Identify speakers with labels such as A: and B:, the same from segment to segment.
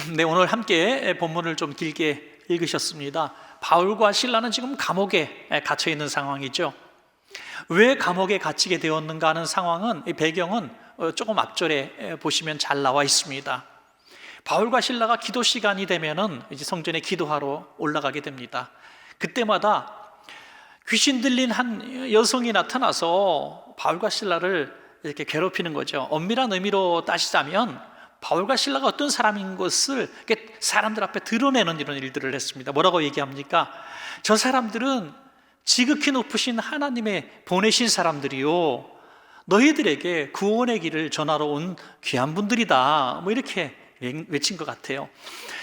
A: 네, 오늘 함께 본문을 좀 길게 읽으셨습니다. 바울과 실라는 지금 감옥에 갇혀 있는 상황이죠. 왜 감옥에 갇히게 되었는가 하는 상황은, 이 배경은 조금 앞절에 보시면 잘 나와 있습니다. 바울과 실라가 기도 시간이 되면은 이제 성전에 기도하러 올라가게 됩니다. 그때마다 귀신 들린 한 여성이 나타나서 바울과 실라를 이렇게 괴롭히는 거죠. 엄밀한 의미로 따지자면 바울과 실라가 어떤 사람인 것을 사람들 앞에 드러내는 이런 일들을 했습니다. 뭐라고 얘기합니까? 저 사람들은 지극히 높으신 하나님의 보내신 사람들이요, 너희들에게 구원의 길을 전하러 온 귀한 분들이다, 뭐 이렇게 외친 것 같아요.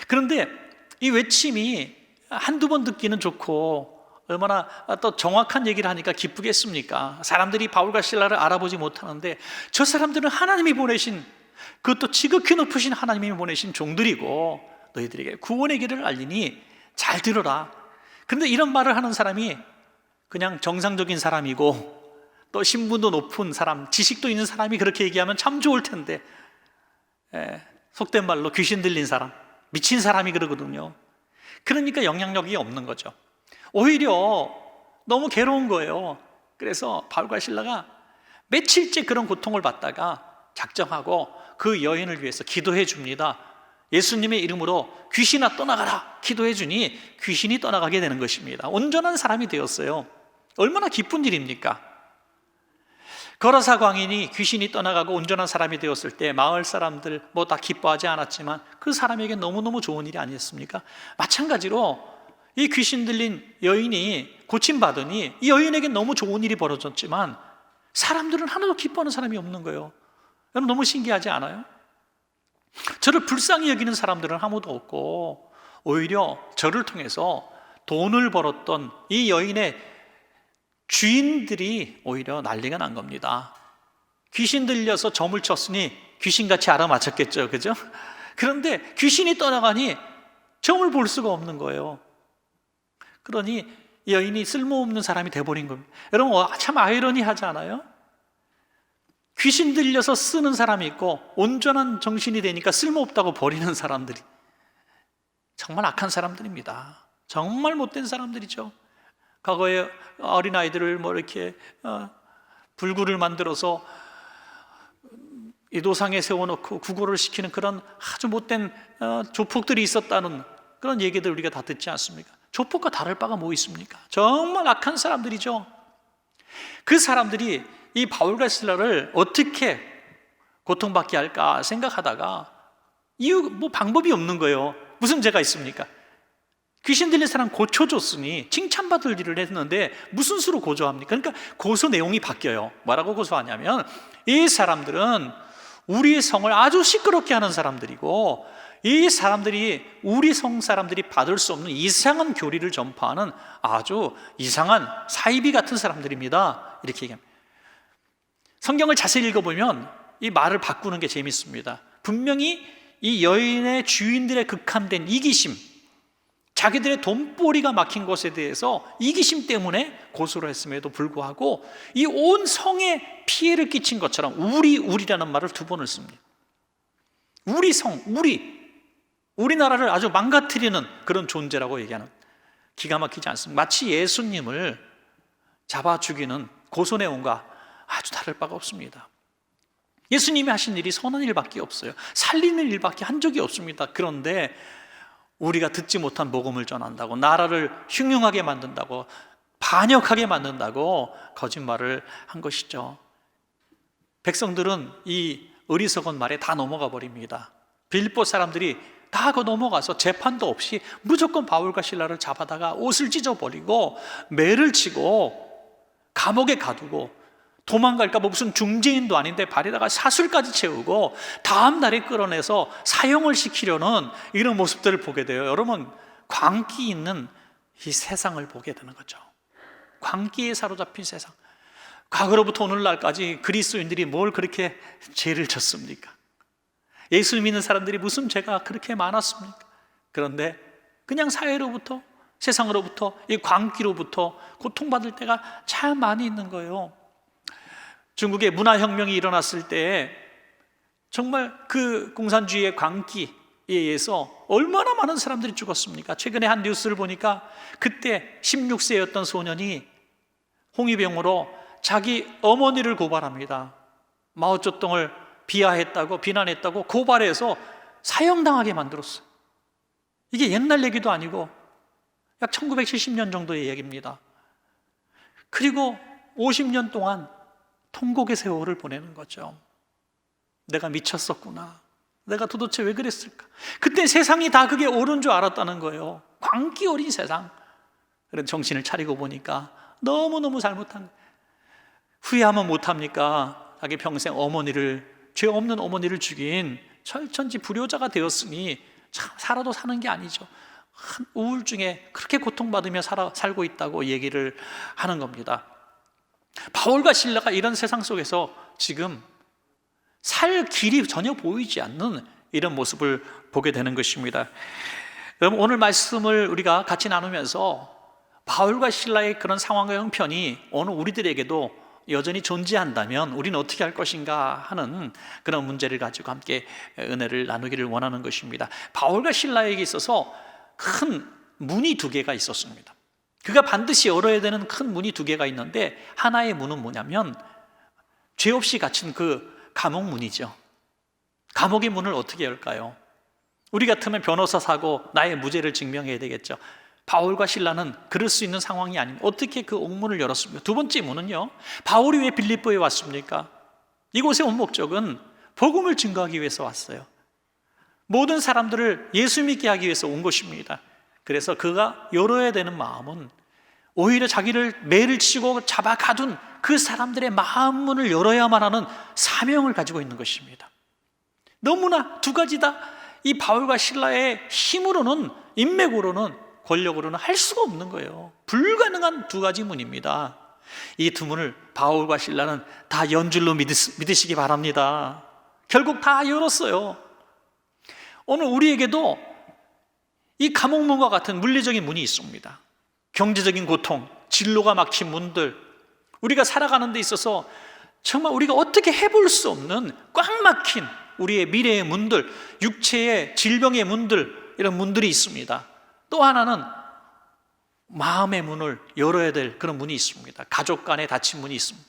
A: 그런데 이 외침이 한두 번 듣기는 좋고 얼마나 또 정확한 얘기를 하니까 기쁘겠습니까? 사람들이 바울과 실라를 알아보지 못하는데 저 사람들은 하나님이 보내신, 그것도 지극히 높으신 하나님이 보내신 종들이고 너희들에게 구원의 길을 알리니 잘 들어라. 그런데 이런 말을 하는 사람이 그냥 정상적인 사람이고 또 신분도 높은 사람, 지식도 있는 사람이 그렇게 얘기하면 참 좋을 텐데, 속된 말로 귀신 들린 사람, 미친 사람이 그러거든요. 그러니까 영향력이 없는 거죠. 오히려 너무 괴로운 거예요. 그래서 바울과 실라가 며칠째 그런 고통을 받다가 작정하고 그 여인을 위해서 기도해 줍니다. 예수님의 이름으로 귀신아 떠나가라 기도해 주니 귀신이 떠나가게 되는 것입니다. 온전한 사람이 되었어요. 얼마나 기쁜 일입니까? 거라사 광인이 귀신이 떠나가고 온전한 사람이 되었을 때 마을 사람들 뭐 다 기뻐하지 않았지만 그 사람에게 너무너무 좋은 일이 아니었습니까? 마찬가지로 이 귀신 들린 여인이 고침받으니 이 여인에게 너무 좋은 일이 벌어졌지만 사람들은 하나도 기뻐하는 사람이 없는 거예요. 여러분, 너무 신기하지 않아요? 저를 불쌍히 여기는 사람들은 아무도 없고 오히려 저를 통해서 돈을 벌었던 이 여인의 주인들이 오히려 난리가 난 겁니다. 귀신 들려서 점을 쳤으니 귀신같이 알아맞혔겠죠, 그죠? 그런데 귀신이 떠나가니 점을 볼 수가 없는 거예요. 그러니 여인이 쓸모없는 사람이 돼버린 겁니다. 여러분, 참 아이러니하지 않아요? 귀신 들려서 쓰는 사람이 있고 온전한 정신이 되니까 쓸모없다고 버리는 사람들이 정말 악한 사람들입니다. 정말 못된 사람들이죠. 과거에 어린아이들을 뭐 이렇게 불구를 만들어서 이도상에 세워놓고 구걸을 시키는 그런 아주 못된 조폭들이 있었다는 그런 얘기들 우리가 다 듣지 않습니까? 조폭과 다를 바가 뭐 있습니까? 정말 악한 사람들이죠. 그 사람들이 이 바울과 실라를 어떻게 고통받게 할까 생각하다가 뭐 방법이 없는 거예요. 무슨 죄가 있습니까? 귀신 들린 사람 고쳐줬으니 칭찬받을 일을 했는데 무슨 수로 고소합니까? 그러니까 고소 내용이 바뀌어요. 뭐라고 고소하냐면 이 사람들은 우리 성을 아주 시끄럽게 하는 사람들이고 이 사람들이 우리 성 사람들이 받을 수 없는 이상한 교리를 전파하는 아주 이상한 사이비 같은 사람들입니다. 이렇게 얘기합니다. 성경을 자세히 읽어보면 이 말을 바꾸는 게 재밌습니다. 분명히 이 여인의 주인들의 극함된 이기심, 자기들의 돈벌이가 막힌 것에 대해서 이기심 때문에 고소를 했음에도 불구하고 이 온 성에 피해를 끼친 것처럼 우리라는 말을 두 번을 씁니다. 우리 성, 우리나라를 아주 망가뜨리는 그런 존재라고 얘기하는, 기가 막히지 않습니까? 마치 예수님을 잡아 죽이는 고소 내용과 아주 다를 바가 없습니다. 예수님이 하신 일이 선한 일밖에 없어요. 살리는 일밖에 한 적이 없습니다. 그런데 우리가 듣지 못한 복음을 전한다고, 나라를 흉흉하게 만든다고, 반역하게 만든다고 거짓말을 한 것이죠. 백성들은 이 어리석은 말에 다 넘어가 버립니다. 빌립보 사람들이 다 넘어가서 재판도 없이 무조건 바울과 실라를 잡아다가 옷을 찢어버리고 매를 치고 감옥에 가두고, 도망갈까 봐 무슨 중재인도 아닌데 발에다가 사술까지 채우고 다음 날에 끌어내서 사형을 시키려는 이런 모습들을 보게 돼요. 여러분, 광기 있는 이 세상을 보게 되는 거죠. 광기에 사로잡힌 세상. 과거로부터 오늘날까지 그리스도인들이 뭘 그렇게 죄를 졌습니까? 예수 믿는 사람들이 무슨 죄가 그렇게 많았습니까? 그런데 그냥 사회로부터, 세상으로부터, 이 광기로부터 고통받을 때가 참 많이 있는 거예요. 중국의 문화혁명이 일어났을 때 정말 그 공산주의의 광기, 의해서 얼마나 많은 사람들이 죽었습니까? 최근에 한 뉴스를 보니까 그때 16세였던 소년이 홍위병으로 자기 어머니를 고발합니다. 마오쩌둥을 비하했다고, 비난했다고 고발해서 사형당하게 만들었어요. 이게 옛날 얘기도 아니고 약 1970년 정도의 얘기입니다. 그리고 50년 동안 통곡의 세월을 보내는 거죠. 내가 미쳤었구나. 내가 도대체 왜 그랬을까? 그때 세상이 다 그게 옳은 줄 알았다는 거예요. 광기 어린 세상. 그래서 정신을 차리고 보니까 너무너무 잘못한, 후회하면 못합니까? 자기 평생 죄 없는 어머니를 죽인 철천지 불효자가 되었으니 참 살아도 사는 게 아니죠. 우울증에 그렇게 고통받으며 살고 있다고 얘기를 하는 겁니다. 바울과 실라가 이런 세상 속에서 지금 살 길이 전혀 보이지 않는 이런 모습을 보게 되는 것입니다. 여러분, 오늘 말씀을 우리가 같이 나누면서 바울과 실라의 그런 상황과 형편이 오늘 우리들에게도 여전히 존재한다면 우리는 어떻게 할 것인가 하는 그런 문제를 가지고 함께 은혜를 나누기를 원하는 것입니다. 바울과 실라에게 있어서 큰 문이 두 개가 있었습니다. 그가 반드시 열어야 되는 큰 문이 두 개가 있는데, 하나의 문은 뭐냐면 죄 없이 갇힌 그 감옥 문이죠. 감옥의 문을 어떻게 열까요? 우리 같으면 변호사 사고 나의 무죄를 증명해야 되겠죠. 바울과 실라는 그럴 수 있는 상황이 아닙니다. 어떻게 그 옥문을 열었습니까? 두 번째 문은요, 바울이 왜 빌립보에 왔습니까? 이곳에 온 목적은 복음을 증거하기 위해서 왔어요. 모든 사람들을 예수 믿게 하기 위해서 온 것입니다. 그래서 그가 열어야 되는 마음은 오히려 자기를 매를 치고 잡아 가둔 그 사람들의 마음 문을 열어야만 하는 사명을 가지고 있는 것입니다. 너무나 두 가지 다 이 바울과 실라의 힘으로는, 인맥으로는, 권력으로는 할 수가 없는 거예요. 불가능한 두 가지 문입니다. 이 두 문을 바울과 실라는 다 연줄로 믿으시기 바랍니다. 결국 다 열었어요. 오늘 우리에게도 이 감옥문과 같은 물리적인 문이 있습니다. 경제적인 고통, 진로가 막힌 문들, 우리가 살아가는 데 있어서 정말 우리가 어떻게 해볼 수 없는 꽉 막힌 우리의 미래의 문들, 육체의 질병의 문들, 이런 문들이 있습니다. 또 하나는 마음의 문을 열어야 될 그런 문이 있습니다. 가족 간에 닫힌 문이 있습니다.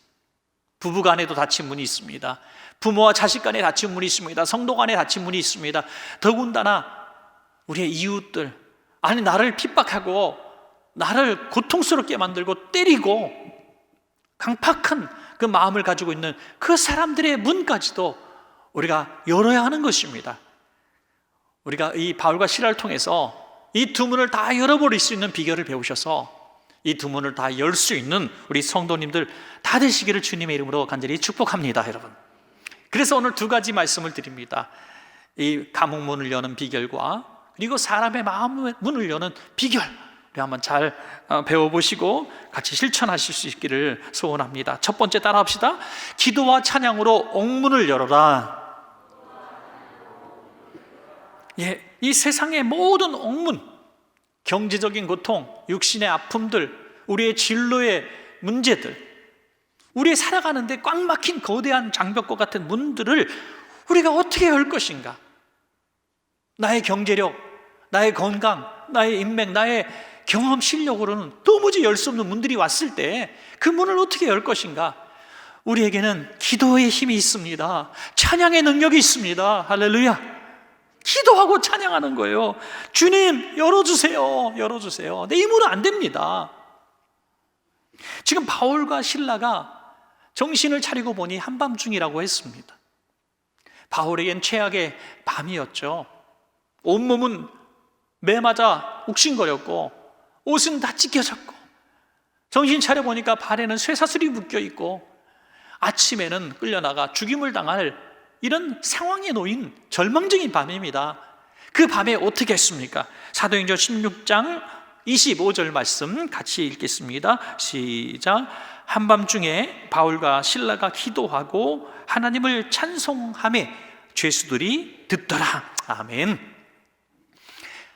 A: 부부 간에도 닫힌 문이 있습니다. 부모와 자식 간에 닫힌 문이 있습니다. 성도 간에 닫힌 문이 있습니다. 더군다나 우리의 이웃들, 아니 나를 핍박하고 나를 고통스럽게 만들고 때리고 강팍한 그 마음을 가지고 있는 그 사람들의 문까지도 우리가 열어야 하는 것입니다. 우리가 이 바울과 실라를 통해서 이 두 문을 다 열어버릴 수 있는 비결을 배우셔서 이 두 문을 다 열 수 있는 우리 성도님들 다 되시기를 주님의 이름으로 간절히 축복합니다, 여러분. 그래서 오늘 두 가지 말씀을 드립니다. 이 감옥 문을 여는 비결과 그리고 사람의 마음 문을 여는 비결, 우리 한번 잘 배워보시고 같이 실천하실 수 있기를 소원합니다. 첫 번째 따라합시다. 기도와 찬양으로 옥문을 열어라. 이 세상의 모든 옥문, 경제적인 고통, 육신의 아픔들, 우리의 진로의 문제들, 우리의 살아가는데 꽉 막힌 거대한 장벽과 같은 문들을 우리가 어떻게 열 것인가? 나의 경제력, 나의 건강, 나의 인맥, 나의 경험 실력으로는 도무지 열 수 없는 문들이 왔을 때 그 문을 어떻게 열 것인가? 우리에게는 기도의 힘이 있습니다. 찬양의 능력이 있습니다. 할렐루야. 기도하고 찬양하는 거예요. 주님 열어주세요. 열어주세요. 내 힘으로 안 됩니다. 지금 바울과 실라가 정신을 차리고 보니 한밤중이라고 했습니다. 바울에겐 최악의 밤이었죠. 온몸은 매 맞아 욱신거렸고 옷은 다 찢겨졌고 정신 차려보니까 발에는 쇠사슬이 묶여있고 아침에는 끌려나가 죽임을 당할 이런 상황에 놓인 절망적인 밤입니다. 그 밤에 어떻게 했습니까? 사도행전 16장 25절 말씀 같이 읽겠습니다. 시작. 한밤중에 바울과 실라가 기도하고 하나님을 찬송하며 죄수들이 듣더라. 아멘.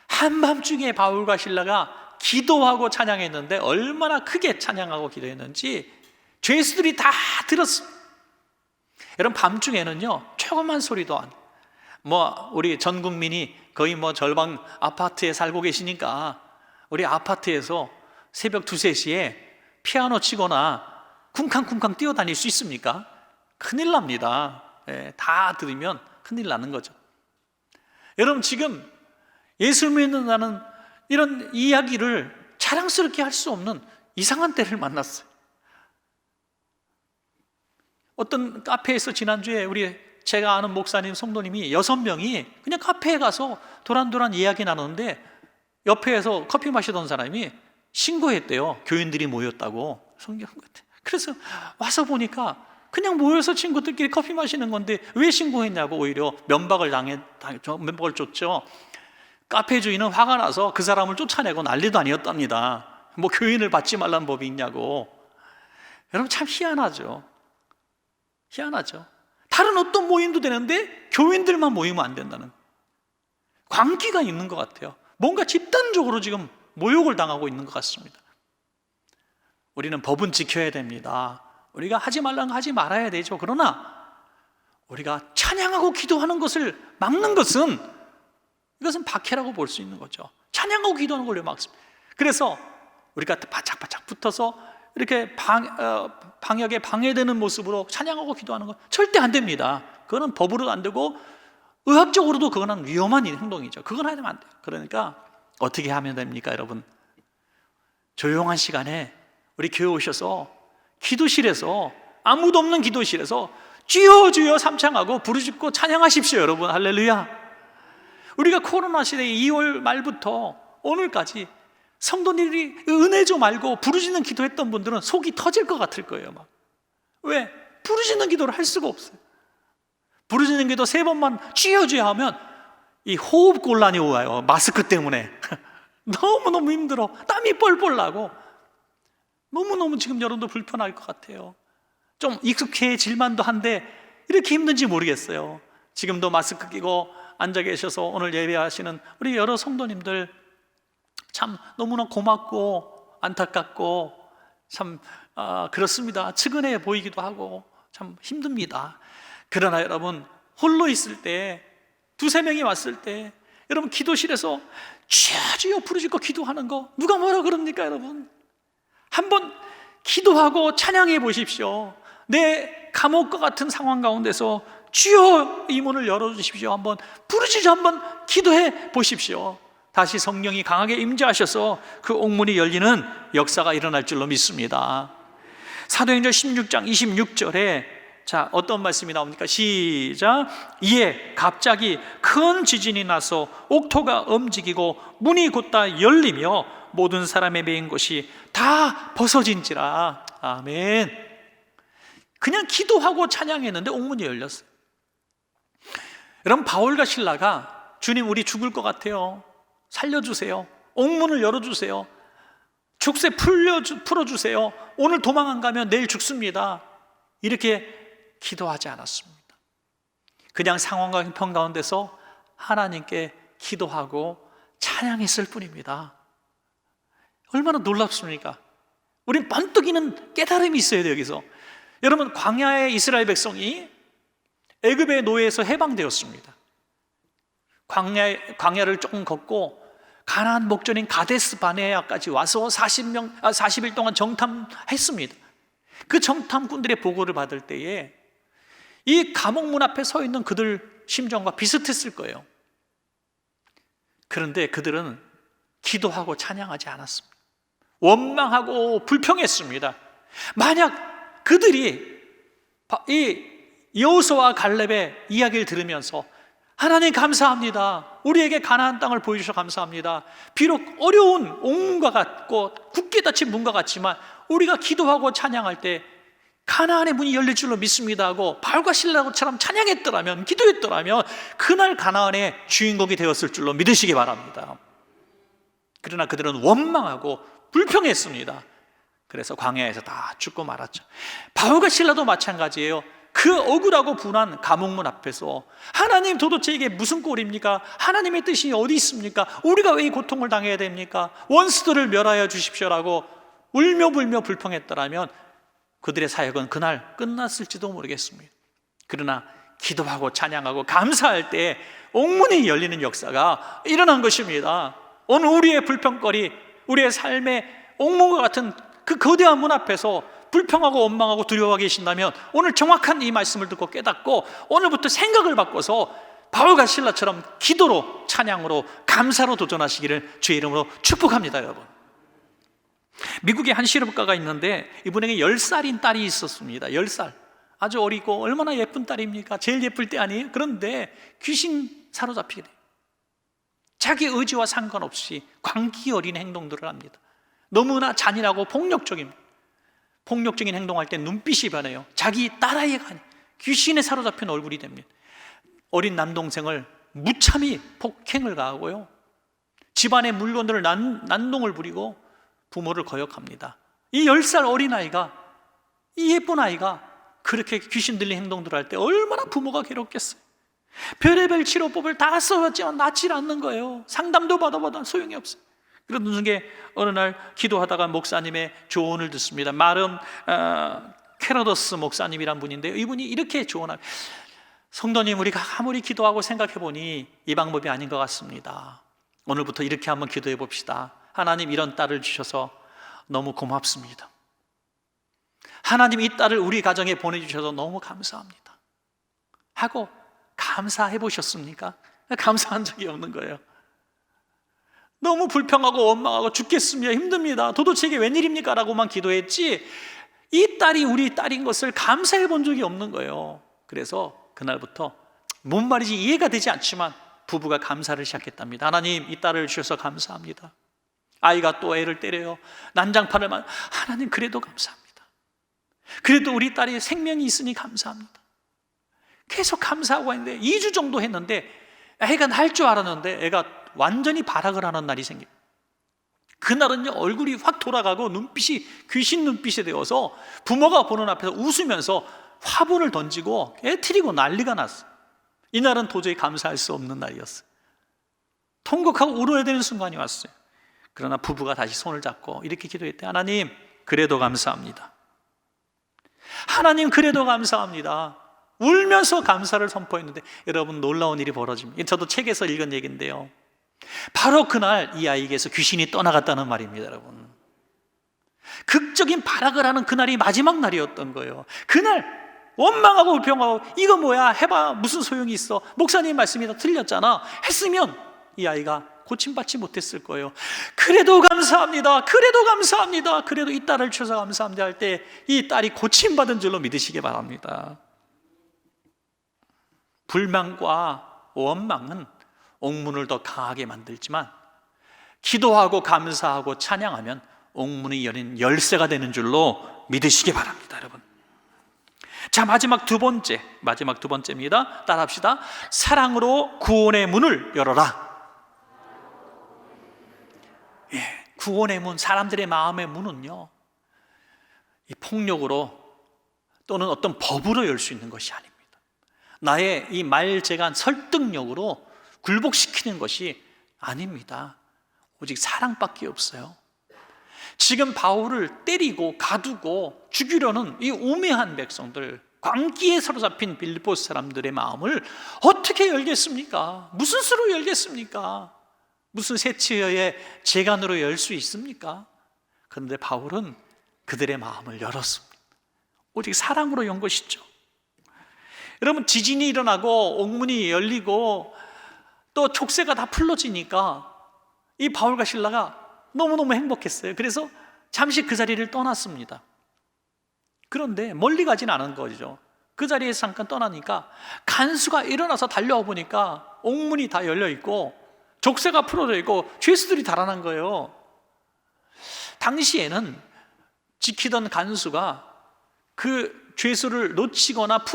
A: 한밤중에 바울과 실라가 기도하고 찬양했는데 얼마나 크게 찬양하고 기도했는지 죄수들이 다 들었습니다. 여러분, 밤중에는요 조그만 소리도 우리 전 국민이 거의 절반 아파트에 살고 계시니까 우리 아파트에서 새벽 2, 3시에 피아노 치거나 쿵쾅쿵쾅 뛰어다닐 수 있습니까? 큰일 납니다. 다 들으면 큰일 나는 거죠. 여러분, 지금 예수 믿는다는 이런 이야기를 자랑스럽게 할 수 없는 이상한 때를 만났어요. 어떤 카페에서 지난주에 제가 아는 목사님, 성도님이 6명이 그냥 카페에 가서 도란도란 이야기 나누는데 옆에서 커피 마시던 사람이 신고했대요. 교인들이 모였다고. 그래서 와서 보니까 그냥 모여서 친구들끼리 커피 마시는 건데 왜 신고했냐고 오히려 면박을 줬죠. 카페 주인은 화가 나서 그 사람을 쫓아내고 난리도 아니었답니다. 교인을 받지 말라는 법이 있냐고. 여러분, 참 희한하죠. 다른 어떤 모임도 되는데 교인들만 모이면 안 된다는 광기가 있는 것 같아요. 뭔가 집단적으로 지금 모욕을 당하고 있는 것 같습니다. 우리는 법은 지켜야 됩니다. 우리가 하지 말라는 거 하지 말아야 되죠. 그러나 우리가 찬양하고 기도하는 것을 막는 것은 이것은 박해라고 볼 수 있는 거죠. 찬양하고 기도하는 걸 왜 막습니까? 그래서 우리가 바짝바짝 붙어서 이렇게 방역에 방해되는 모습으로 찬양하고 기도하는 건 절대 안 됩니다. 그거는 법으로도 안 되고 의학적으로도 그거는 위험한 행동이죠. 그건 하면 안 돼요. 그러니까 어떻게 하면 됩니까, 여러분? 조용한 시간에 우리 교회 오셔서 기도실에서, 아무도 없는 기도실에서 주여 주여 삼창하고 부르짖고 찬양하십시오, 여러분. 할렐루야. 우리가 코로나 시대에 2월 말부터 오늘까지 성도님들이 은혜 좀 알고 부르짖는 기도했던 분들은 속이 터질 것 같을 거예요. 왜? 부르짖는 기도를 할 수가 없어요. 부르짖는 기도 3번만 주여 주여 하면 이 호흡 곤란이 와요. 마스크 때문에 너무너무 힘들어. 땀이 뻘뻘 나고 너무너무 지금 여러분도 불편할 것 같아요. 좀 익숙해질만도 한데 이렇게 힘든지 모르겠어요. 지금도 마스크 끼고 앉아 계셔서 오늘 예배하시는 우리 여러 성도님들 참 너무나 고맙고 안타깝고 참 그렇습니다. 측은해 보이기도 하고 참 힘듭니다. 그러나 여러분, 홀로 있을 때 2-3명이 왔을 때 여러분 기도실에서 주여 부르짖고 기도하는 거 누가 뭐라 그럽니까? 여러분, 한번 기도하고 찬양해 보십시오. 내 감옥과 같은 상황 가운데서 주여 이 문을 열어주십시오. 한번 부르짖어 한번 기도해 보십시오. 다시 성령이 강하게 임재하셔서 그 옥문이 열리는 역사가 일어날 줄로 믿습니다. 사도행전 16장 26절에 자, 어떤 말씀이 나옵니까? 시작. 이에 갑자기 큰 지진이 나서 옥토가 움직이고 문이 곧다 열리며 모든 사람의 매인 곳이 다 벗어진지라. 아멘. 그냥 기도하고 찬양했는데 옥문이 열렸어요. 여러분, 바울과 실라가 주님, 우리 죽을 것 같아요. 살려주세요. 옥문을 열어주세요. 족쇄 풀어주세요. 오늘 도망 안 가면 내일 죽습니다. 이렇게 기도하지 않았습니다. 그냥 상황과 형편 가운데서 하나님께 기도하고 찬양했을 뿐입니다. 얼마나 놀랍습니까? 우린 번뜩이는 깨달음이 있어야 돼요. 여기서 여러분, 광야의 이스라엘 백성이 애굽의 노예에서 해방되었습니다. 광야를 조금 걷고 가나안 목전인 가데스 바네아까지 와서 40일 동안 정탐했습니다. 그 정탐꾼들의 보고를 받을 때에 이 감옥 문 앞에 서 있는 그들 심정과 비슷했을 거예요. 그런데 그들은 기도하고 찬양하지 않았습니다. 원망하고 불평했습니다. 만약 그들이 이 여호수아와 갈렙의 이야기를 들으면서 하나님 감사합니다. 우리에게 가나안 땅을 보여주셔서 감사합니다. 비록 어려운 옥문과 같고 굳게 닫힌 문과 같지만 우리가 기도하고 찬양할 때 가나안의 문이 열릴 줄로 믿습니다 하고 바울과 실라처럼 찬양했더라면, 기도했더라면 그날 가나안의 주인공이 되었을 줄로 믿으시기 바랍니다. 그러나 그들은 원망하고 불평했습니다. 그래서 광야에서 다 죽고 말았죠. 바울과 실라도 마찬가지예요. 그 억울하고 분한 감옥문 앞에서 하나님, 도대체 이게 무슨 꼴입니까? 하나님의 뜻이 어디 있습니까? 우리가 왜 이 고통을 당해야 됩니까? 원수들을 멸하여 주십시오라고 울며불며 불평했더라면 그들의 사역은 그날 끝났을지도 모르겠습니다. 그러나 기도하고 찬양하고 감사할 때 옥문이 열리는 역사가 일어난 것입니다. 오늘 우리의 불평거리, 우리의 삶의 옥문과 같은 그 거대한 문 앞에서 불평하고 원망하고 두려워하고 계신다면 오늘 정확한 이 말씀을 듣고 깨닫고 오늘부터 생각을 바꿔서 바울과 실라처럼 기도로, 찬양으로, 감사로 도전하시기를 주의 이름으로 축복합니다. 여러분, 미국에 한 실업가가 있는데 이분에게 10살인 딸이 있었습니다. 10살, 아주 어리고 얼마나 예쁜 딸입니까? 제일 예쁠 때 아니에요? 그런데 귀신 사로잡히게 돼요. 자기 의지와 상관없이 광기 어린 행동들을 합니다. 너무나 잔인하고 폭력적인 행동할 때 눈빛이 변해요. 자기 딸아이가 아니 귀신에 사로잡힌 얼굴이 됩니다. 어린 남동생을 무참히 폭행을 가하고요, 집안의 물건들을 난동을 부리고 부모를 거역합니다. 이 10살 어린아이가, 이 예쁜 아이가 그렇게 귀신 들린 행동들을 할 때 얼마나 부모가 괴롭겠어요. 별의별 치료법을 다 써봤지만 낫질 않는 거예요. 상담도 받아봐도 소용이 없어요. 그런 중에 어느 날 기도하다가 목사님의 조언을 듣습니다. 마른 캐러더스 목사님이란 분인데요, 이분이 이렇게 조언합니다. 성도님, 우리가 아무리 기도하고 생각해보니 이 방법이 아닌 것 같습니다. 오늘부터 이렇게 한번 기도해 봅시다. 하나님, 이런 딸을 주셔서 너무 고맙습니다. 하나님, 이 딸을 우리 가정에 보내주셔서 너무 감사합니다 하고 감사해 보셨습니까? 감사한 적이 없는 거예요. 너무 불평하고 원망하고 죽겠습니다, 힘듭니다, 도대체 이게 웬일입니까? 라고만 기도했지 이 딸이 우리 딸인 것을 감사해 본 적이 없는 거예요. 그래서 그날부터 뭔 말인지 이해가 되지 않지만 부부가 감사를 시작했답니다. 하나님, 이 딸을 주셔서 감사합니다. 아이가 또 애를 때려요. 난장판을 하나님, 그래도 감사합니다. 그래도 우리 딸이 생명이 있으니 감사합니다. 계속 감사하고 했는데 2주 정도 했는데 애가 날 줄 알았는데 애가 완전히 발악을 하는 날이 생겨요. 그날은요, 얼굴이 확 돌아가고 눈빛이 귀신 눈빛이 되어서 부모가 보는 앞에서 웃으면서 화분을 던지고 애트리고 난리가 났어요. 이날은 도저히 감사할 수 없는 날이었어요. 통곡하고 울어야 되는 순간이 왔어요. 그러나 부부가 다시 손을 잡고 이렇게 기도했대요. 하나님, 그래도 감사합니다. 하나님, 그래도 감사합니다. 울면서 감사를 선포했는데 여러분, 놀라운 일이 벌어집니다. 저도 책에서 읽은 얘기인데요, 바로 그날 이 아이에게서 귀신이 떠나갔다는 말입니다. 여러분, 극적인 발악을 하는 그날이 마지막 날이었던 거예요. 그날 원망하고 불평하고 이거 뭐야 해봐 무슨 소용이 있어, 목사님 말씀이 다 틀렸잖아 했으면 이 아이가 고침받지 못했을 거예요. 그래도 감사합니다, 그래도 감사합니다, 그래도 이 딸을 주셔서 감사합니다 할 때 이 딸이 고침받은 줄로 믿으시기 바랍니다. 불만과 원망은 옥문을 더 강하게 만들지만 기도하고 감사하고 찬양하면 옥문이 열린 열쇠가 되는 줄로 믿으시기 바랍니다. 여러분, 자, 마지막 두 번째입니다. 따라합시다. 사랑으로 구원의 문을 열어라. 구원의 문, 사람들의 마음의 문은요, 이 폭력으로 또는 어떤 법으로 열 수 있는 것이 아닙니다. 나의 이 말재간 설득력으로 굴복시키는 것이 아닙니다. 오직 사랑밖에 없어요. 지금 바울을 때리고 가두고 죽이려는 이 우매한 백성들, 광기에 사로잡힌 빌립보 사람들의 마음을 어떻게 열겠습니까? 무슨 수로 열겠습니까? 무슨 세치의 재간으로 열 수 있습니까? 그런데 바울은 그들의 마음을 열었습니다. 오직 사랑으로 연 것이죠. 여러분, 지진이 일어나고 옥문이 열리고 또 족쇄가 다 풀어지니까 이 바울과 실라가 너무너무 행복했어요. 그래서 잠시 그 자리를 떠났습니다. 그런데 멀리 가진 않은 거죠. 그 자리에서 잠깐 떠나니까 간수가 일어나서 달려와 보니까 옥문이 다 열려 있고 족쇄가 풀어져 있고 죄수들이 달아난 거예요. 당시에는 지키던 간수가 그 죄수를 놓치거나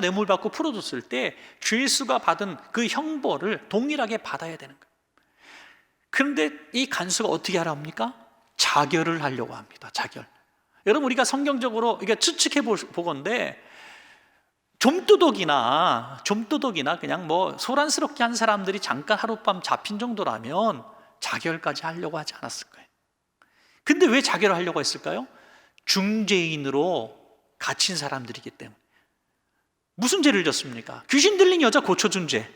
A: 뇌물받고 풀어줬을 때 죄수가 받은 그 형벌을 동일하게 받아야 되는 거예요. 그런데 이 간수가 어떻게 하랍니까? 자결을 하려고 합니다. 자결. 여러분, 우리가 성경적으로 이게 추측해 보건데 좀도둑이나 그냥 뭐 소란스럽게 한 사람들이 잠깐 하룻밤 잡힌 정도라면 자결까지 하려고 하지 않았을 거예요. 근데 왜 자결을 하려고 했을까요? 중죄인으로 갇힌 사람들이기 때문에. 무슨 죄를 졌습니까? 귀신 들린 여자 고쳐준 죄,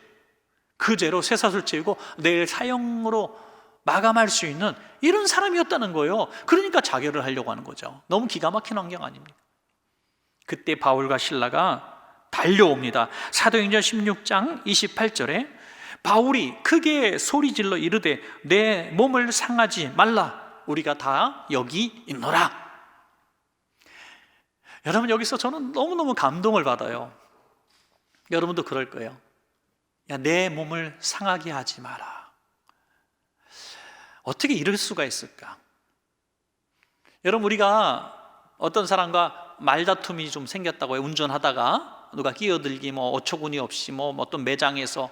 A: 그 죄로 쇠사슬 채우고 내일 사형으로 마감할 수 있는 이런 사람이었다는 거예요. 그러니까 자결을 하려고 하는 거죠. 너무 기가 막힌 환경 아닙니까? 그때 바울과 실라가 달려옵니다. 사도행전 16장 28절에 바울이 크게 소리질러 이르되 내 몸을 상하지 말라, 우리가 다 여기 있노라. 여러분, 여기서 저는 너무너무 감동을 받아요. 여러분도 그럴 거예요. 야, 내 몸을 상하게 하지 마라. 어떻게 이럴 수가 있을까? 여러분, 우리가 어떤 사람과 말다툼이 좀 생겼다고 해요. 운전하다가 누가 끼어들기 어처구니 없이 어떤 매장에서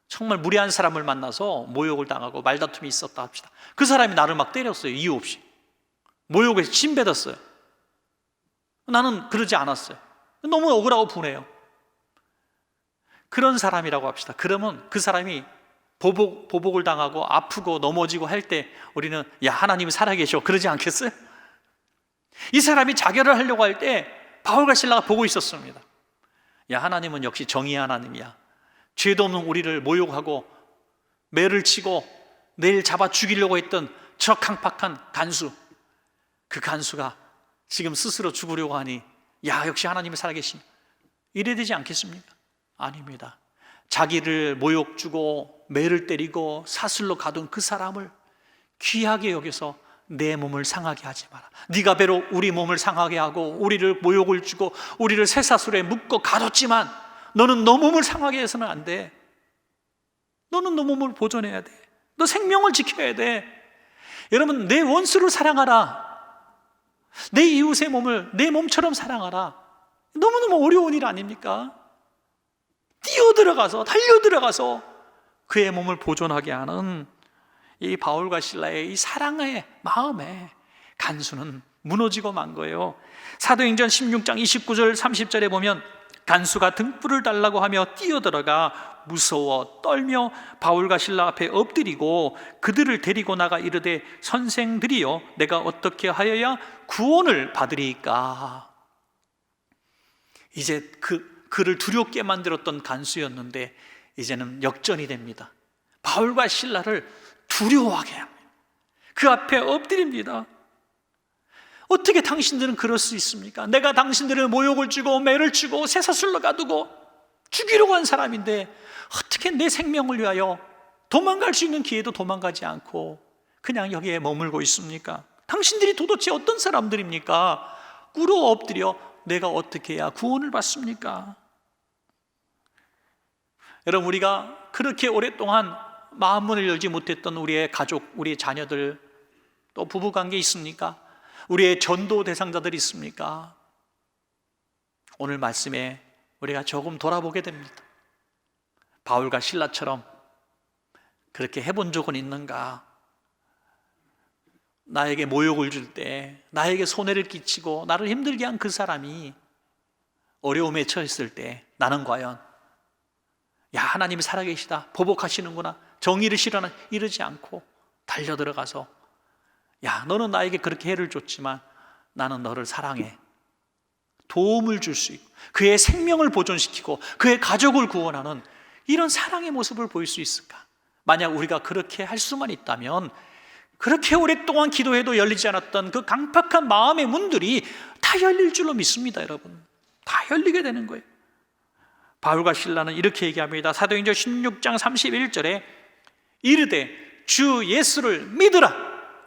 A: 정말 무례한 사람을 만나서 모욕을 당하고 말다툼이 있었다 합시다. 그 사람이 나를 막 때렸어요. 이유 없이 모욕해서 침뱉었어요. 나는 그러지 않았어요. 너무 억울하고 분해요. 그런 사람이라고 합시다. 그러면 그 사람이 보복을 당하고 아프고 넘어지고 할 때 우리는 야, 하나님이 살아계셔, 그러지 않겠어요? 이 사람이 자결을 하려고 할 때 바울과 실라가 보고 있었습니다. 야, 하나님은 역시 정의의 하나님이야. 죄도 없는 우리를 모욕하고 매를 치고 내일 잡아 죽이려고 했던 저 강팍한 간수, 그 간수가 지금 스스로 죽으려고 하니 야, 역시 하나님이 살아계시니, 이래야 되지 않겠습니까? 아닙니다. 자기를 모욕 주고 매를 때리고 사슬로 가둔 그 사람을 귀하게 여겨서 내 몸을 상하게 하지 마라. 네가 비록 우리 몸을 상하게 하고 우리를 모욕을 주고 우리를 쇠사슬에 묶어 가뒀지만 너는 너 몸을 상하게 해서는 안 돼. 너는 너 몸을 보존해야 돼. 너 생명을 지켜야 돼. 여러분, 내 원수를 사랑하라. 내 이웃의 몸을 내 몸처럼 사랑하라. 너무너무 어려운 일 아닙니까? 뛰어들어가서 달려들어가서 그의 몸을 보존하게 하는 이 바울과 실라의 이 사랑의 마음에 간수는 무너지고 만 거예요. 사도행전 16장 29절 30절에 보면 간수가 등불을 달라고 하며 뛰어들어가 무서워 떨며 바울과 실라 앞에 엎드리고 그들을 데리고 나가 이르되 선생들이여, 내가 어떻게 하여야 구원을 받으리까? 이제 그를 두렵게 만들었던 간수였는데 이제는 역전이 됩니다. 바울과 실라를 두려워하게 합니다. 그 앞에 엎드립니다. 어떻게 당신들은 그럴 수 있습니까? 내가 당신들을 모욕을 주고 매를 주고 쇠사슬로 가두고 죽이려고 한 사람인데 어떻게 내 생명을 위하여 도망갈 수 있는 기회도 도망가지 않고 그냥 여기에 머물고 있습니까? 당신들이 도대체 어떤 사람들입니까? 꿇어 엎드려 내가 어떻게 해야 구원을 받습니까? 여러분, 우리가 그렇게 오랫동안 마음문을 열지 못했던 우리의 가족, 우리의 자녀들, 또 부부관계 있습니까? 우리의 전도 대상자들이 있습니까? 오늘 말씀에 우리가 조금 돌아보게 됩니다. 바울과 실라처럼 그렇게 해본 적은 있는가? 나에게 모욕을 줄 때, 나에게 손해를 끼치고 나를 힘들게 한 그 사람이 어려움에 처했을 때 나는 과연 야, 하나님이 살아계시다, 보복하시는구나, 정의를 실현하, 이러지 않고 달려들어가서 야, 너는 나에게 그렇게 해를 줬지만 나는 너를 사랑해, 도움을 줄 수 있고 그의 생명을 보존시키고 그의 가족을 구원하는 이런 사랑의 모습을 보일 수 있을까? 만약 우리가 그렇게 할 수만 있다면 그렇게 오랫동안 기도해도 열리지 않았던 그 강팍한 마음의 문들이 다 열릴 줄로 믿습니다. 여러분, 다 열리게 되는 거예요. 바울과 실라는 이렇게 얘기합니다. 사도행전 16장 31절에 이르되 주 예수를 믿으라,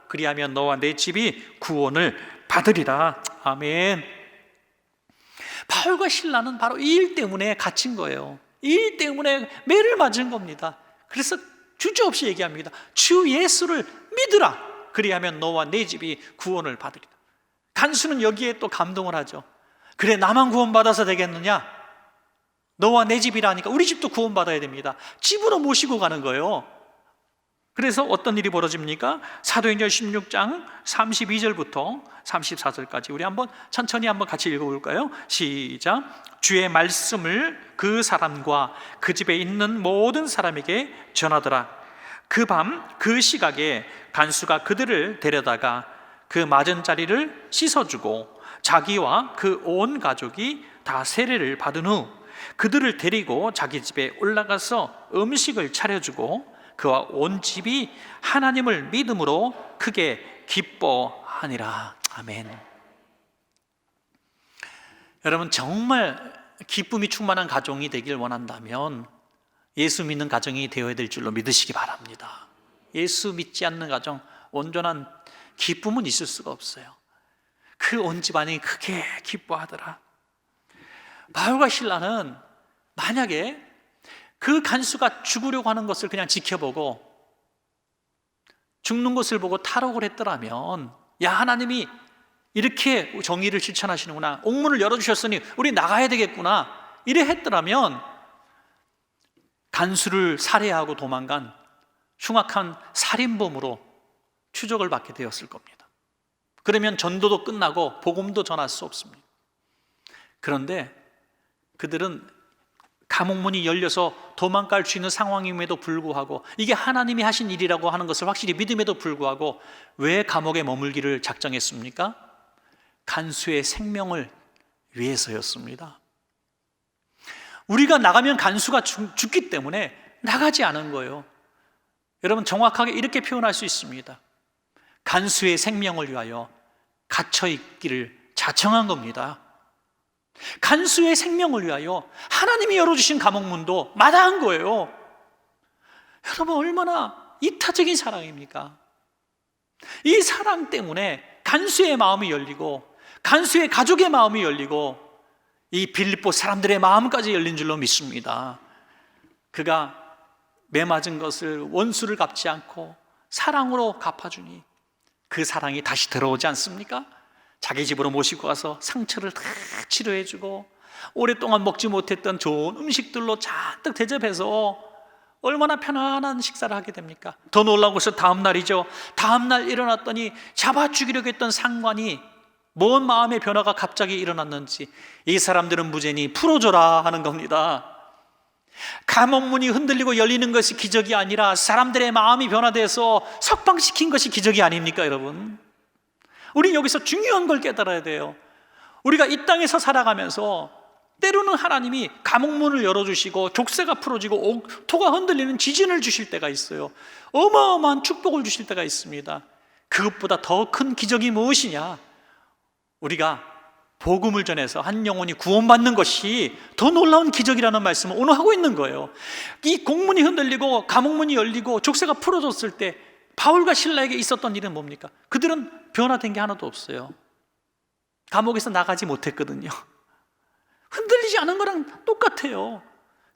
A: 그리하면 너와 내 집이 구원을 받으리라. 아멘. 바울과 실라는 바로 이 일 때문에 갇힌 거예요. 이 일 때문에 매를 맞은 겁니다. 그래서 주저없이 얘기합니다. 주 예수를 믿으라, 그리하면 너와 내 집이 구원을 받으리라. 간수는 여기에 또 감동을 하죠. 그래, 나만 구원받아서 되겠느냐? 너와 내 집이라니까 우리 집도 구원받아야 됩니다. 집으로 모시고 가는 거예요. 그래서 어떤 일이 벌어집니까? 사도행전 16장 32절부터 34절까지 우리 한번 천천히 한번 같이 읽어볼까요? 시작. 주의 말씀을 그 사람과 그 집에 있는 모든 사람에게 전하더라. 그 밤 그 시각에 간수가 그들을 데려다가 그 맞은 자리를 씻어주고 자기와 그 온 가족이 다 세례를 받은 후 그들을 데리고 자기 집에 올라가서 음식을 차려주고 그와 온 집이 하나님을 믿음으로 크게 기뻐하니라. 아멘. 여러분, 정말 기쁨이 충만한 가정이 되길 원한다면 예수 믿는 가정이 되어야 될 줄로 믿으시기 바랍니다. 예수 믿지 않는 가정, 온전한 기쁨은 있을 수가 없어요. 그 온 집안이 크게 기뻐하더라. 바울과 실라는 만약에 그 간수가 죽으려고 하는 것을 그냥 지켜보고 죽는 것을 보고 탈옥을 했더라면, 야, 하나님이 이렇게 정의를 실천하시는구나, 옥문을 열어주셨으니 우리 나가야 되겠구나, 이래 했더라면 간수를 살해하고 도망간 흉악한 살인범으로 추적을 받게 되었을 겁니다. 그러면 전도도 끝나고 복음도 전할 수 없습니다. 그런데 그들은 감옥문이 열려서 도망갈 수 있는 상황임에도 불구하고, 이게 하나님이 하신 일이라고 하는 것을 확실히 믿음에도 불구하고 왜 감옥에 머물기를 작정했습니까? 간수의 생명을 위해서였습니다. 우리가 나가면 간수가 죽기 때문에 나가지 않은 거예요. 여러분, 정확하게 이렇게 표현할 수 있습니다. 간수의 생명을 위하여 갇혀 있기를 자청한 겁니다. 간수의 생명을 위하여 하나님이 열어주신 감옥문도 마다한 거예요. 여러분, 얼마나 이타적인 사랑입니까? 이 사랑 때문에 간수의 마음이 열리고 간수의 가족의 마음이 열리고 이 빌립보 사람들의 마음까지 열린 줄로 믿습니다. 그가 매맞은 것을, 원수를 갚지 않고 사랑으로 갚아주니 그 사랑이 다시 들어오지 않습니까? 자기 집으로 모시고 가서 상처를 다 치료해주고 오랫동안 먹지 못했던 좋은 음식들로 잔뜩 대접해서 얼마나 편안한 식사를 하게 됩니까? 더 놀라운 것은 다음 날이죠. 다음 날 일어났더니 잡아 죽이려고 했던 상관이 뭔 마음의 변화가 갑자기 일어났는지 이 사람들은 무죄니 풀어줘라 하는 겁니다. 감옥문이 흔들리고 열리는 것이 기적이 아니라 사람들의 마음이 변화돼서 석방시킨 것이 기적이 아닙니까, 여러분? 우리 여기서 중요한 걸 깨달아야 돼요. 우리가 이 땅에서 살아가면서 때로는 하나님이 감옥문을 열어주시고 족쇄가 풀어지고 옥토가 흔들리는 지진을 주실 때가 있어요. 어마어마한 축복을 주실 때가 있습니다. 그것보다 더 큰 기적이 무엇이냐? 우리가 복음을 전해서 한 영혼이 구원받는 것이 더 놀라운 기적이라는 말씀을 오늘 하고 있는 거예요. 이 공문이 흔들리고 감옥문이 열리고 족쇄가 풀어졌을 때 바울과 실라에게 있었던 일은 뭡니까? 그들은 변화된 게 하나도 없어요. 감옥에서 나가지 못했거든요. 흔들리지 않은 거랑 똑같아요.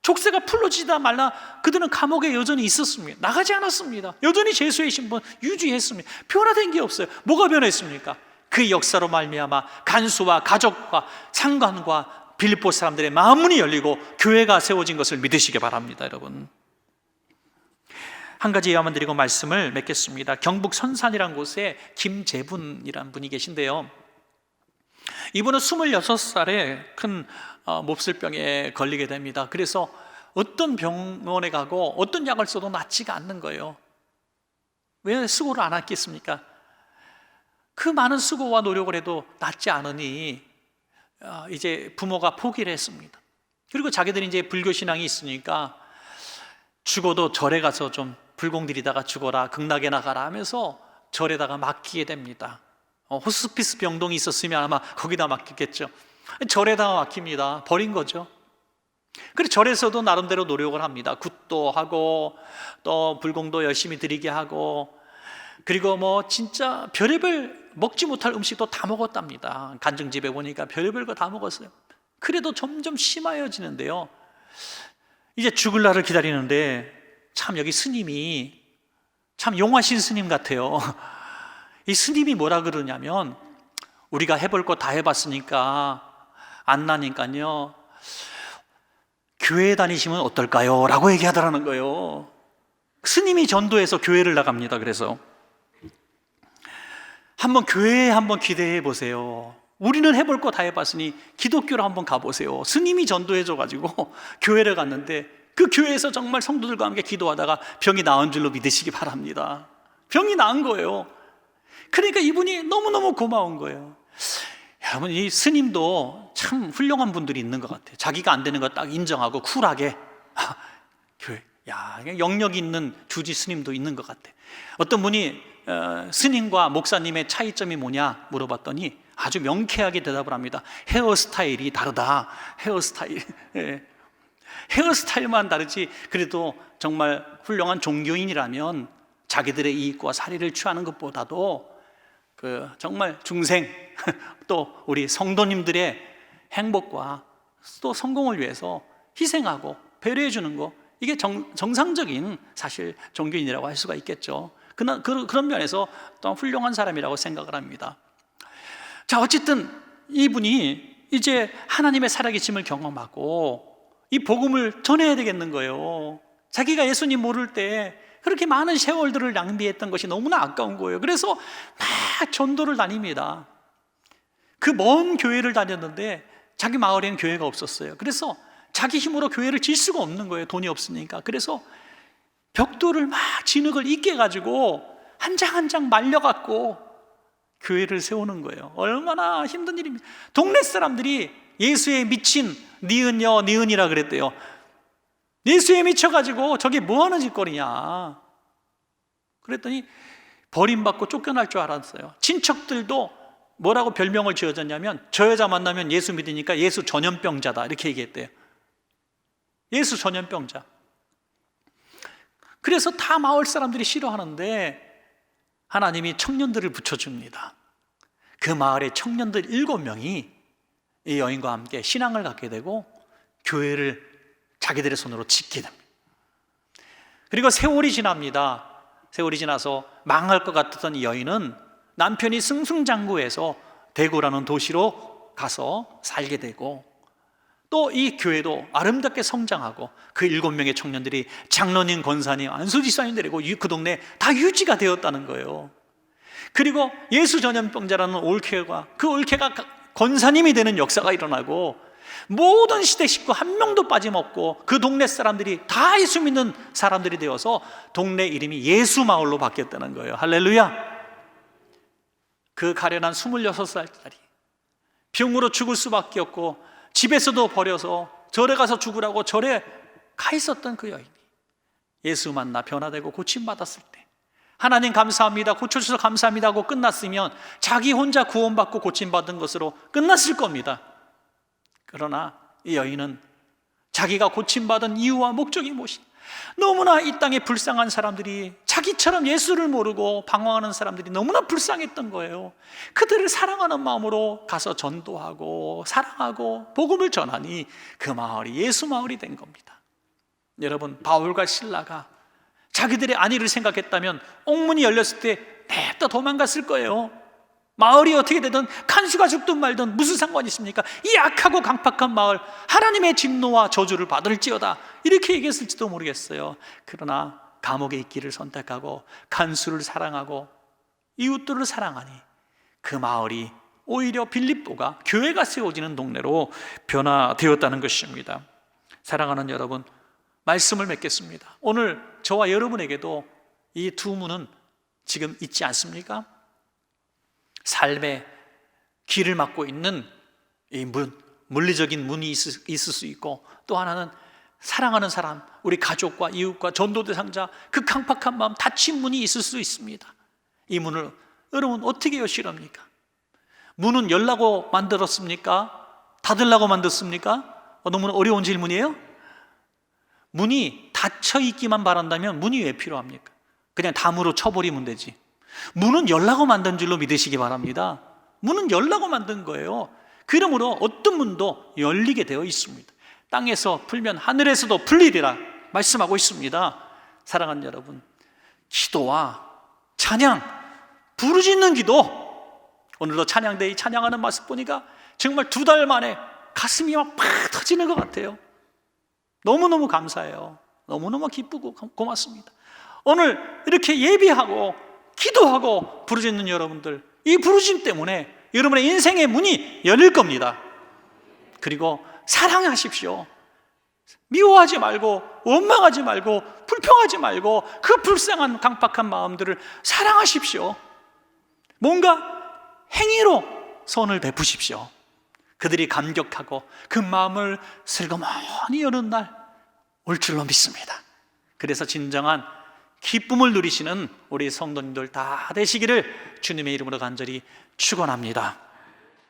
A: 족쇄가 풀어지다 말라 그들은 감옥에 여전히 있었습니다. 나가지 않았습니다. 여전히 죄수의 신분 유지했습니다. 변화된 게 없어요. 뭐가 변했습니까? 그 역사로 말미암아 간수와 가족과 상관과 빌립보 사람들의 마음문이 열리고 교회가 세워진 것을 믿으시기 바랍니다, 여러분. 한 가지 예화만 드리고 말씀을 맺겠습니다. 경북 선산이라는 곳에 김재분이라는 분이 계신데요, 이분은 26살에 큰 몹쓸병에 걸리게 됩니다. 그래서 어떤 병원에 가고 어떤 약을 써도 낫지가 않는 거예요. 왜 수고를 안 했겠습니까? 그 많은 수고와 노력을 해도 낫지 않으니 이제 부모가 포기를 했습니다. 그리고 자기들이 이제 불교 신앙이 있으니까 죽어도 절에 가서 좀 불공들이다가 죽어라, 극락에 나가라 하면서 절에다가 맡기게 됩니다. 호스피스 병동이 있었으면 아마 거기다 맡겼겠죠. 절에다가 맡깁니다. 버린 거죠. 그리고 절에서도 나름대로 노력을 합니다. 굿도 하고 또 불공도 열심히 드리게 하고, 그리고 뭐 진짜 별의별 먹지 못할 음식도 다 먹었답니다. 간증집에 보니까 별의별 거 다 먹었어요. 그래도 점점 심해지는데요, 이제 죽을 날을 기다리는데 참 여기 스님이 참 용하신 스님 같아요. 이 스님이 뭐라 그러냐면, 우리가 해볼 거 다 해봤으니까 안 나니까요, 교회 다니시면 어떨까요? 라고 얘기하더라는 거예요. 스님이 전도해서 교회를 나갑니다. 그래서 한번 교회에 한번 기대해 보세요. 우리는 해볼 거 다 해봤으니 기독교로 한번 가보세요. 스님이 전도해줘가지고 교회를 갔는데 그 교회에서 정말 성도들과 함께 기도하다가 병이 나은 줄로 믿으시기 바랍니다. 병이 나은 거예요. 그러니까 이분이 너무너무 고마운 거예요. 여러분, 이 스님도 참 훌륭한 분들이 있는 것 같아요. 자기가 안 되는 거 딱 인정하고 쿨하게 교회, 영역 있는 주지 스님도 있는 것 같아요. 어떤 분이 스님과 목사님의 차이점이 뭐냐 물어봤더니 아주 명쾌하게 대답을 합니다. 헤어스타일이 다르다. 헤어스타일. 헤어스타일만 다르지, 그래도 정말 훌륭한 종교인이라면 자기들의 이익과 사리를 취하는 것보다도 정말 중생 또 우리 성도님들의 행복과 또 성공을 위해서 희생하고 배려해 주는 거, 이게 정상적인 사실 종교인이라고 할 수가 있겠죠. 그런 면에서 또 훌륭한 사람이라고 생각을 합니다. 자, 어쨌든 이분이 이제 하나님의 살아계심을 경험하고 이 복음을 전해야 되겠는 거예요. 자기가 예수님 모를 때 그렇게 많은 세월들을 낭비했던 것이 너무나 아까운 거예요. 그래서 막 전도를 다닙니다. 그 먼 교회를 다녔는데 자기 마을에는 교회가 없었어요. 그래서 자기 힘으로 교회를 질 수가 없는 거예요. 돈이 없으니까. 그래서 벽돌을 막 진흙을 잊게 가지고 한 장 한 장 말려갖고 교회를 세우는 거예요. 얼마나 힘든 일입니까? 동네 사람들이 예수에 미친 니은여 니은이라 그랬대요. 예수에 미쳐가지고 저게 뭐하는 짓거리냐 그랬더니 버림받고 쫓겨날 줄 알았어요. 친척들도 뭐라고 별명을 지어줬냐면, 저 여자 만나면 예수 믿으니까 예수 전염병자다 이렇게 얘기했대요. 예수 전염병자. 그래서 다 마을 사람들이 싫어하는데 하나님이 청년들을 붙여줍니다. 그 마을의 청년들 7명이 이 여인과 함께 신앙을 갖게 되고 교회를 자기들의 손으로 짓게 됩니다. 그리고 세월이 지납니다. 세월이 지나서 망할 것 같았던 이 여인은 남편이 승승장구해서 대구라는 도시로 가서 살게 되고, 또 이 교회도 아름답게 성장하고 그 7명의 청년들이 장로님, 권사님, 안수지사님 데리고 그 동네 다 유지가 되었다는 거예요. 그리고 예수 전염병자라는 올케가, 그 올케가 권사님이 되는 역사가 일어나고 모든 시대 식구 한 명도 빠짐없고 그 동네 사람들이 다 예수 믿는 사람들이 되어서 동네 이름이 예수마을로 바뀌었다는 거예요. 할렐루야. 그 가련한 26살짜리 병으로 죽을 수밖에 없고 집에서도 버려서 절에 가서 죽으라고 절에 가 있었던 그 여인이 예수 만나 변화되고 고침받았을 때 하나님 감사합니다, 고쳐주셔서 감사합니다 하고 끝났으면 자기 혼자 구원받고 고침받은 것으로 끝났을 겁니다. 그러나 이 여인은 자기가 고침받은 이유와 목적이 무엇이, 너무나 이 땅에 불쌍한 사람들이, 자기처럼 예수를 모르고 방황하는 사람들이 너무나 불쌍했던 거예요. 그들을 사랑하는 마음으로 가서 전도하고 사랑하고 복음을 전하니 그 마을이 예수 마을이 된 겁니다. 여러분, 바울과 실라가 자기들의 안위를 생각했다면 옥문이 열렸을 때 냅다 도망갔을 거예요. 마을이 어떻게 되든 간수가 죽든 말든 무슨 상관이 있습니까? 이 악하고 강팍한 마을 하나님의 진노와 저주를 받을지어다 이렇게 얘기했을지도 모르겠어요. 그러나 감옥에 있기를 선택하고 간수를 사랑하고 이웃들을 사랑하니 그 마을이 오히려 빌립보가 교회가 세워지는 동네로 변화되었다는 것입니다. 사랑하는 여러분, 말씀을 맺겠습니다. 오늘 저와 여러분에게도 이 두 문은 지금 있지 않습니까? 삶의 길을 막고 있는 이 문, 물리적인 문이 있을 수 있고, 또 하나는 사랑하는 사람, 우리 가족과 이웃과 전도 대상자, 그 강팍한 마음, 닫힌 문이 있을 수 있습니다. 이 문을 여러분 어떻게 여시렵니까? 문은 열라고 만들었습니까? 닫으려고 만들었습니까? 너무 어려운 질문이에요? 문이 닫혀 있기만 바란다면 문이 왜 필요합니까? 그냥 담으로 쳐버리면 되지. 문은 열라고 만든 줄로 믿으시기 바랍니다. 문은 열라고 만든 거예요. 그러므로 어떤 문도 열리게 되어 있습니다. 땅에서 풀면 하늘에서도 풀리리라 말씀하고 있습니다. 사랑하는 여러분, 기도와 찬양, 부르짖는 기도, 오늘도 찬양대회 찬양하는 모습 보니까 정말 2달 만에 가슴이 막 터지는 것 같아요. 너무너무 감사해요. 너무너무 기쁘고 고맙습니다. 오늘 이렇게 예비하고 기도하고 부르짖는 여러분들, 이 부르짖음 때문에 여러분의 인생의 문이 열릴 겁니다. 그리고 사랑하십시오. 미워하지 말고 원망하지 말고 불평하지 말고 그 불쌍한 강팍한 마음들을 사랑하십시오. 뭔가 행위로 선을 베푸십시오. 그들이 감격하고 그 마음을 슬그머니 여는 날 올 줄로 믿습니다. 그래서 진정한 기쁨을 누리시는 우리 성도님들 다 되시기를 주님의 이름으로 간절히 축원합니다.